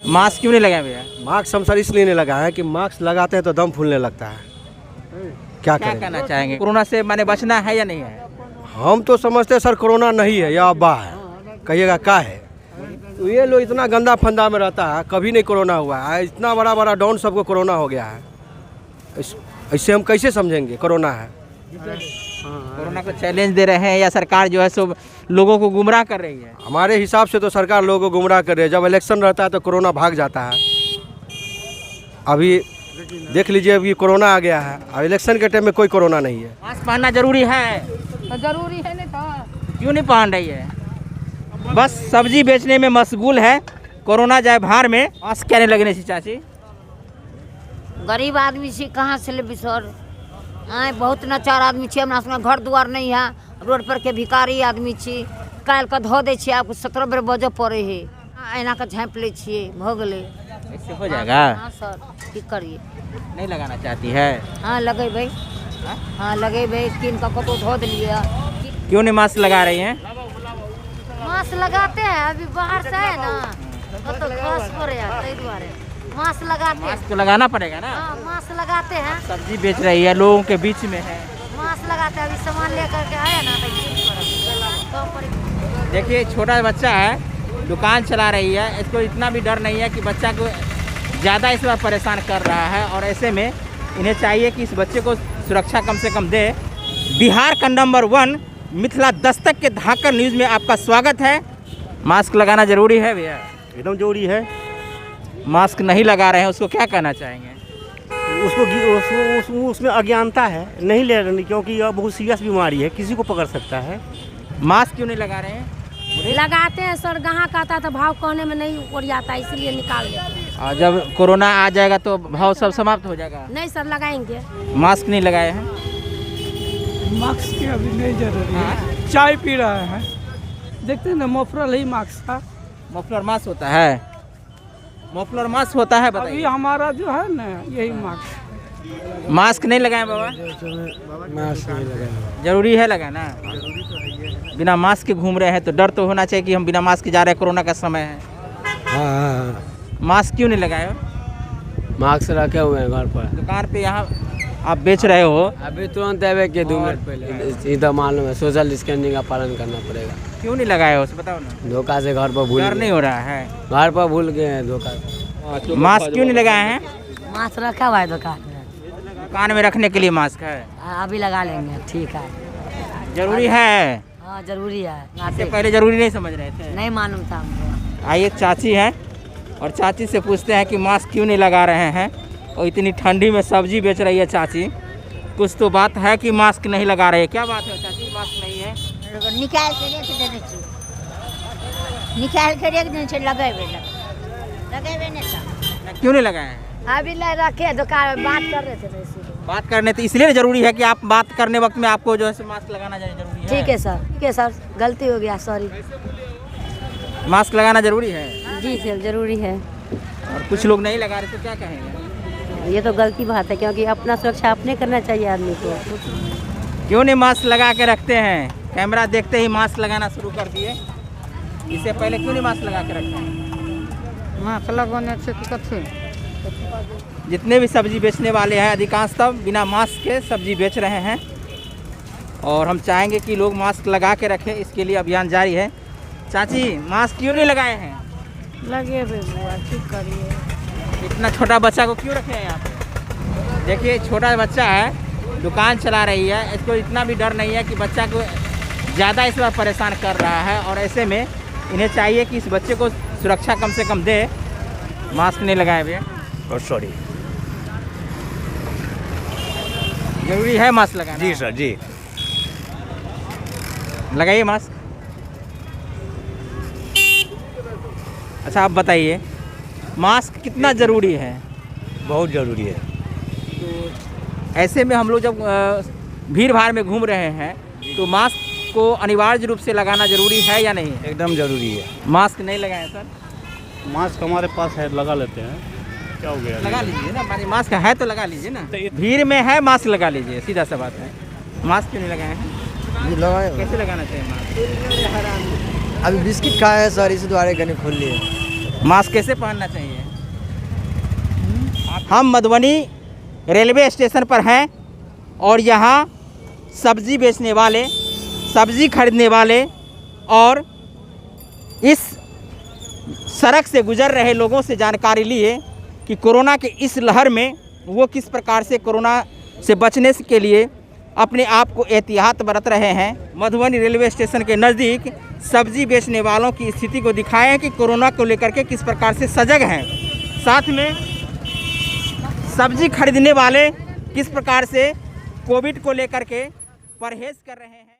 Mask क्यों नहीं लगाए भैया? मास्क हम सर इसलिए नहीं लगाए हैं कि मास्क लगाते हैं तो दम फूलने लगता है। क्या क्या करें? कहना चाहेंगे, कोरोना से माने बचना है या नहीं है? हम तो समझते हैं सर कोरोना नहीं है या अब्बा है, कहिएगा क्या है। तो ये लोग इतना गंदा फंदा में रहता है, कभी नहीं कोरोना हुआ है। इतना बड़ा बड़ा डॉन सबको कोरोना हो गया है, इससे हम कैसे समझेंगे कोरोना है। कोरोना को चैलेंज दे रहे हैं या सरकार जो है सो लोगों को गुमराह कर रही है? हमारे हिसाब से तो सरकार लोगों को गुमराह कर रही है। जब इलेक्शन रहता है तो कोरोना भाग जाता है। अभी देख लीजिए, अभी कोरोना आ गया है, अब इलेक्शन के टाइम में कोई कोरोना नहीं है। मास्क पहनना जरूरी है? जरूरी है नहीं तो क्यों नहीं पहन रही है? बस सब्जी बेचने में मशगूल है, कोरोना जाए भार में। मास्क कहने लगने से चाची गरीब आदमी छी, कहाँ से ले सर? आए बहुत नचार आदमी छी, हमरा सबके घर दुआर नहीं है, रोड पर के भिखारी आदमी छी। काल के धो दे छियै, आपको 17 बेर बजऽ पड़े है, एना के झाँप ले छियै, भ गेलै। इससे हो जाएगा? हाँ सर, की करिए? नहीं लगाना चाहती है? हाँ लगेबै, हाँ लगेबै, किन का कतो धो दिलिए। क्यों नहीं मास्क लगा रही हैं? मास्क लगाते हैं, अभी बाहर से है ना, तो घास पड़े है, ताहि दुआरे मास्क लगाते हैं। मास्क तो लगाना पड़ेगा ना। हाँ मास्क लगाते हैं, सब्जी बेच रही है, लोगों के बीच में है। मास्क लगाते हैं। अभी सामान लेकर के आए ना, तो देखिए छोटा बच्चा है, दुकान चला रही है, इसको इतना भी डर नहीं है कि बच्चा को ज़्यादा इस बार परेशान कर रहा है, और ऐसे में इन्हें चाहिए कि इस बच्चे को सुरक्षा कम से कम दे। बिहार का नंबर 1 मिथिला दस्तक के धाकड़ न्यूज़ में आपका स्वागत है। मास्क लगाना जरूरी है भैया? एकदम जरूरी है। मास्क नहीं लगा रहे हैं, उसको क्या कहना चाहेंगे? उसमें अज्ञानता है, नहीं ले रहे, क्योंकि यह बहुत सीरियस बीमारी है, किसी को पकड़ सकता है। मास्क क्यों नहीं लगा रहे हैं? लगाते हैं सर, ग्राहक आता तो भाव कहने में नहीं ओरियाता, इसीलिए निकाल लेते हैं। और जब कोरोना आ जाएगा तो भाव सब समाप्त हो जाएगा। नहीं सर लगाएंगे। मास्क नहीं लगाए हैं? मास्क की अभी नहीं जरूरी है, चाय पी रहे हैं, देखते हैं ना, मफलर ही मास्क था। मफलर मास्क होता है? मफलर मास्क होता है, अभी बताइए। हमारा जो है ना यही मास्क। मास्क नहीं लगाए बाबा? मास्क नहीं लगाए। जरूरी है लगाना? बिना मास्क के घूम रहे हैं तो डर तो होना चाहिए कि हम बिना मास्क के जा रहे हैं, कोरोना का समय है। हाँ, मास्क क्यों नहीं लगाए हो? मास्क रखे हुए हैं घर पर। दुकान पे यहाँ आप बेच रहे हो, अभी तुरंत आवे के 2 मिनट पहले इधर मालूम है, सोशल डिस्टेंसिंग का पालन करना पड़ेगा। क्यों नहीं लगाए हो, बताओ ना। धोखा से घर पर भूल डर गए। नहीं हो रहा है? घर पर भूल गए हैं धोखा से। मास्क क्यों नहीं लगाए हैं? मास्क रखा हुआ है दुकान में, दुकान में रखने के लिए मास्क है? अभी लगा लेंगे, ठीक है। जरूरी है? हाँ जरूरी है, इससे पहले जरूरी नहीं समझ रहे थे? नहीं मालूम था हमको। आइए चाची हैं, और चाची से पूछते हैं कि मास्क क्यों नहीं लगा रहे हैं। और इतनी ठंडी में सब्जी बेच रही है चाची, कुछ तो बात है कि मास्क नहीं लगा रहे हैं। क्या बात है चाची, मास्क नहीं है? निकाल के रेख देने चाहिए, निकाल के रेख देने चाहिए, लगेबे नहीं था। क्यों नहीं लगाए हैं? अभी ले रखे दुकान में, बात कर रहे थे ना, इसीलिए। बात करने तो इसलिए जरूरी है कि आप बात करने वक्त में आपको जो है मास्क लगाना जरूरी है। ठीक है सर, ठीक है सर, गलती हो गया, सॉरी। मास्क लगाना जरूरी है? जी सर जरूरी है। और कुछ लोग नहीं लगा रहे तो क्या कहेंगे? ये तो गलती बात है, क्योंकि अपना सुरक्षा अपने करना चाहिए आदमी को। क्यों नहीं मास्क लगा के रखते हैं? कैमरा देखते ही मास्क लगाना शुरू कर दिए, इससे पहले क्यों नहीं मास्क लगा के रखते हैं? मास्क लगाने से कथी? जितने भी सब्जी बेचने वाले हैं अधिकांशतः बिना मास्क के सब्जी बेच रहे हैं, और हम चाहेंगे कि लोग मास्क लगा के रखें, इसके लिए अभियान जारी है। चाची मास्क क्यों नहीं लगाए हैं? लगे बुआ, ठीक करिए। इतना छोटा बच्चा को क्यों रखे हैं यहाँ पे? देखिए छोटा बच्चा है, दुकान चला रही है, इसको इतना भी डर नहीं है कि बच्चा को ज़्यादा इस बार परेशान कर रहा है, और ऐसे में इन्हें चाहिए कि इस बच्चे को सुरक्षा कम से कम दे। मास्क नहीं लगाए भैया? सॉरी। जरूरी है मास्क लगाना? जी सर जी। लगाइए मास्क। अच्छा आप बताइए, मास्क कितना ज़रूरी है? बहुत ज़रूरी है। तो ऐसे में हम लोग जब भीड़ भाड़ में घूम रहे हैं तो मास्क को अनिवार्य रूप से लगाना ज़रूरी है या नहीं? एकदम ज़रूरी है। मास्क नहीं लगाए सर? मास्क हमारे पास है, लगा लेते हैं, क्या हो गया? लगा लीजिए ना, माने मास्क है तो लगा लीजिए ना। भीड़ में है, मास्क लगा लीजिए, सीधा सा बात है। मास्क क्यों नहीं लगाए हैं? लगाए कैसे लगाना चाहिए मास्क? अभी बिस्किट खाए हैं सर, इसी द्वारा कहीं खोल लिए। मास्क कैसे पहनना चाहिए? हम मधुबनी रेलवे स्टेशन पर हैं और यहाँ सब्जी बेचने वाले, सब्जी खरीदने वाले और इस सड़क से गुजर रहे लोगों से जानकारी लिए कि कोरोना के इस लहर में वो किस प्रकार से कोरोना से बचने के लिए अपने आप को एहतियात बरत रहे हैं। मधुबनी रेलवे स्टेशन के नज़दीक सब्जी बेचने वालों की स्थिति को दिखाएं कि कोरोना को लेकर के किस प्रकार से सजग हैं, साथ में सब्जी खरीदने वाले किस प्रकार से कोविड को लेकर के परहेज़ कर रहे हैं।